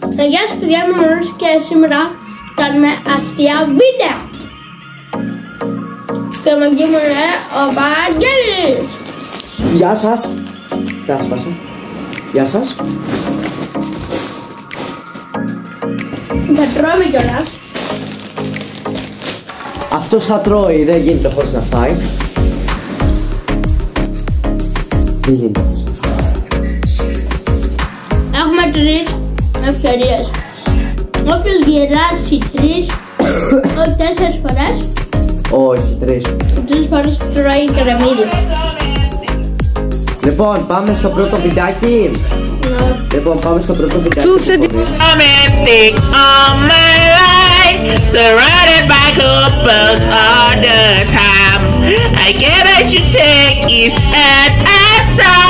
Γεια σας παιδιά, είμαι ο Μωρός και σήμερα κάνουμε αστεία βίντεο. Και μαζί μου είναι ο Βαγγέλης. Γεια σας. Τα άσπασα. Γεια σας. Θα τρώμε κιόλας. Αυτός θα τρώει, δεν γίνεται χωρίς να φάει. Δεν γίνεται χωρίς να φάει. Έχουμε 3 ευκαιρίες. Όποιος γυράσει 3, όχι 4 φορές. Όχι, 3. 3 φορές τρώει κρεμμύδι. Λοιπόν, πάμε στο πρώτο βιντεάκι. Λοιπόν, πάμε στο πρώτο βιντεάκι. Romantic all my life, surrounded by couples all the time. I guess I should take it at a side.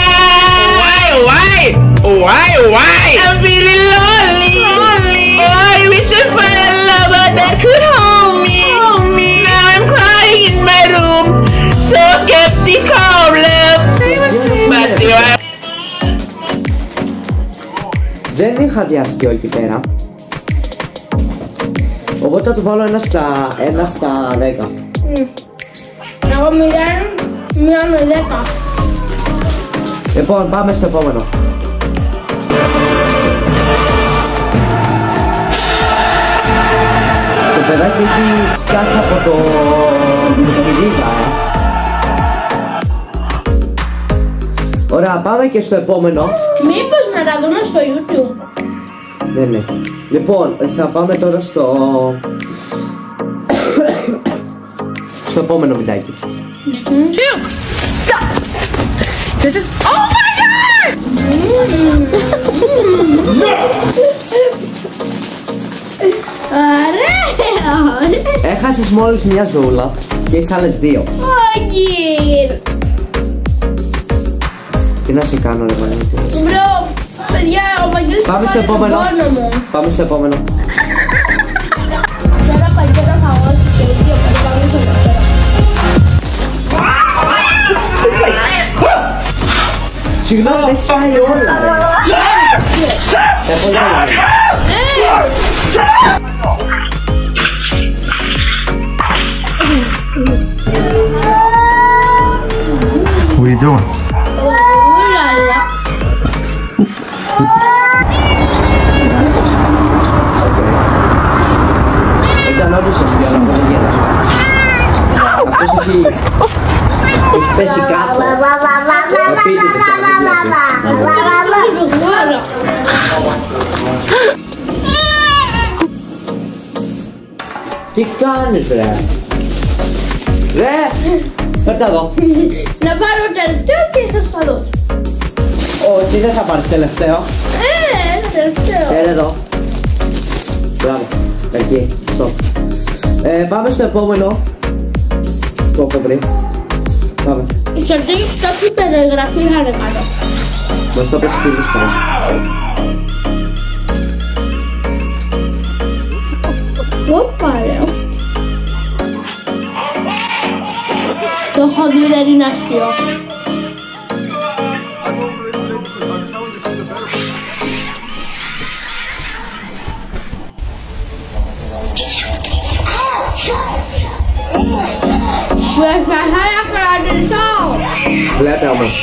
Why? I'm feeling lonely. Oh, I wish I found a lover that could hold me. Now I'm crying in my room, so skeptical of love. But still I Δεν είχα διαστεί εκεί πέρα. Οπότε θα του βάλω 1 στα 10. Εγώ 0, 1 με 10. Λοιπόν, πάμε στο επόμενο. Το παιδάκι έχει σκάσει από το τσιρίδα, Ωραία, πάμε και στο επόμενο. Μήπως να τα δούμε στο YouTube. Δεν έχει. Λοιπόν, θα πάμε τώρα στο επόμενο βιντεάκι. Stop! This is. Oh my god! Ωραία! Έχασες μόλις μια ζούλα και είσαι άλλες 2. Όχι! Τι να σε κάνω, ρε Βαγγέλη. Μπρο, παιδιά, ο Βαγγέλης Πάμε στο επόμενο. Πάμε στο επόμενο. Τώρα Βαγγέλο θα ώσει και ίδιο πάμε στο δεύτερο. Συγγνώμη, δεν έχεις φάει όλα, ρε. What are you doing? Ήταν όντως αστείο, αλλά δεν γέλασα. Αυτός έχει πέσει κάτω. Επίτηδες για να μην Τι κάνεις, ρε? Φέρτε εδώ. Να πάρω τελευταίο και θα σας δώσω. Όχι, δεν θα πάρεις τελευταίο. Ένα τελευταίο. Έλα εδώ. Μπράβο. Εκεί. Στο. Πάμε στο επόμενο. Το έχω βρει. Πάμε. Η σορτή κάποια περιγραφή θα είναι κάτω. Μας το πες χίλιες φορές. Όπα ρε. Το έχω δει, δεν είναι αστείο. Προσπαθώ να κρατηθώ. Βλέπε όμως.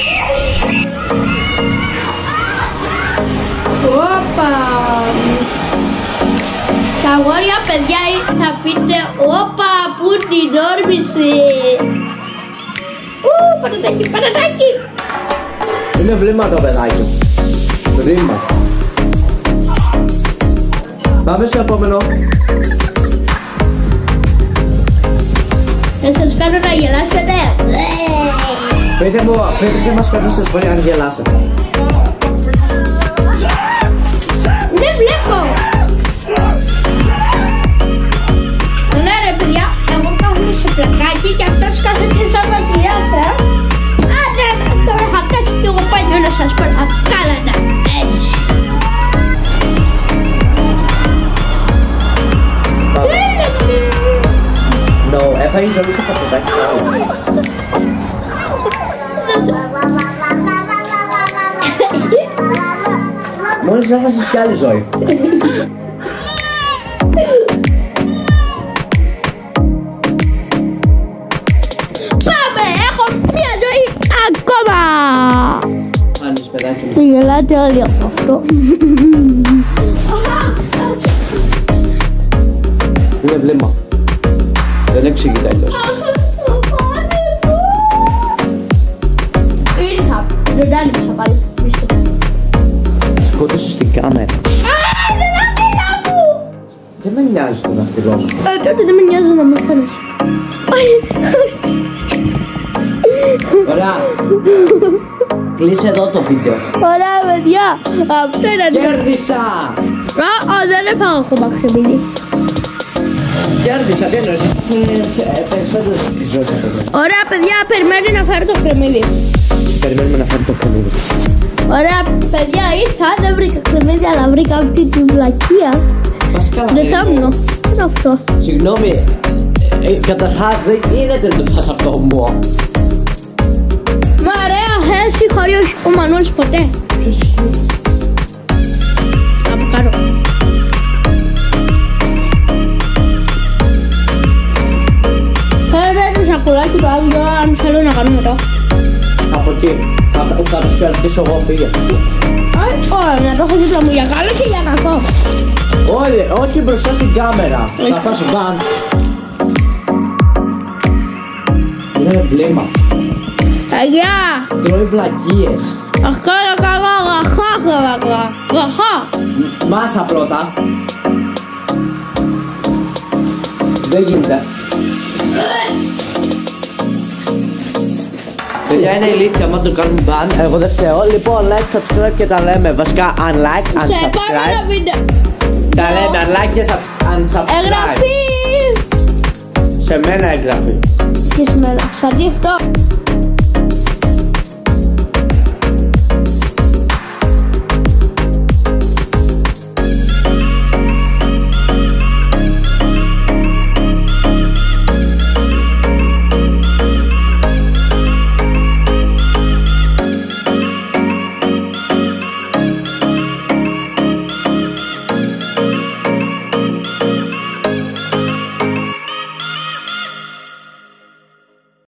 Όπα. Τα αγόρια παιδιά θα πείτε όπα που την όρμησε. Πατατάκι. Είναι βλήμα το παιδάκι. Βλήμα. Πάμε στο επόμενο. Θα σας κάνω να γελάσετε. Πείτε μας κάτι στο σχόλιο αν γελάσετε. Δεν βλέπω. Ναι ρε παιδιά, εγώ κάθομαι σε πλακάκι και αυτός κάθεται σαν βασιλιάς, Άντε, τώρα θα κάτσω κι εγώ πάνω να σας πω να κάνετε έτσι. Έφαγε ζωή το πατατάκι. Μόλις μπορείς να χάσεις κι άλλη ζωή. Πάμε, έχω μια ζωή ακόμα. Άνεις παιδάκι μου. Γελάτε όλοι από αυτό. Είναι βλέμμα. Δεν εξηγείται αλλιώς. Ήρθα, ζωντάνεψα πάλι. Σκότωσες την κάμερα. Δεν δάχτυλα μου! Δεν με νοιάζει το δάχτυλό σου. Τότε δεν με νοιάζει να με κάνεις. Ωραία. Κλείσε εδώ το βίντεο. Ωραία παιδιά, αυτό είναι το... Κέρδισα! Δεν έφαγα ακόμα κρεμμύδι. Κέρδισα, τι εννοείς. Περισσότερες τη ζωή θα το. Ωραία παιδιά, περιμένει να φέρει το κρεμμύδι. Περιμένουμε να φέρει το κρεμμύδι. Ωραία παιδιά, ήρθα, δεν βρήκα κρεμμύδι, αλλά βρήκα αυτή τη βλακεία. Βασικά Δεν θάμνω. Τι είναι αυτό? Συγγνώμη, καταρχάς δεν γίνεται να το φας αυτό μου. Μα ωραία, συγχωρεί ο Μανώλης ποτέ. Ποιος είναι? Από κάτω. Φέρε το σακουλάκι το άδειο αν θέλω να κάνω μετά. Από εκεί. Θα το σκιαρτήσω εγώ, φύγε. Όχι, να το έχω δίπλα μου για καλό και για κακό. Όχι μπροστά στην κάμερα. Θα πας μπαν. Είναι βλέμμα. Αγιά! Τρώει βλακίες. Μάσα πρώτα. Δεν γίνεται. Παιδιά είναι ηλίθεια, άμα το κάνουν ban, εγώ δεν φταίω. Λοιπόν, like, subscribe και τα λέμε. Βασικά, unlike, Σε επόμενο unsubscribe. βίντεο. Τα λέμε, unlike και unsubscribe. Εγγραφή! Σε μένα εγγραφή. Και σήμερα. Σαν τι αυτό.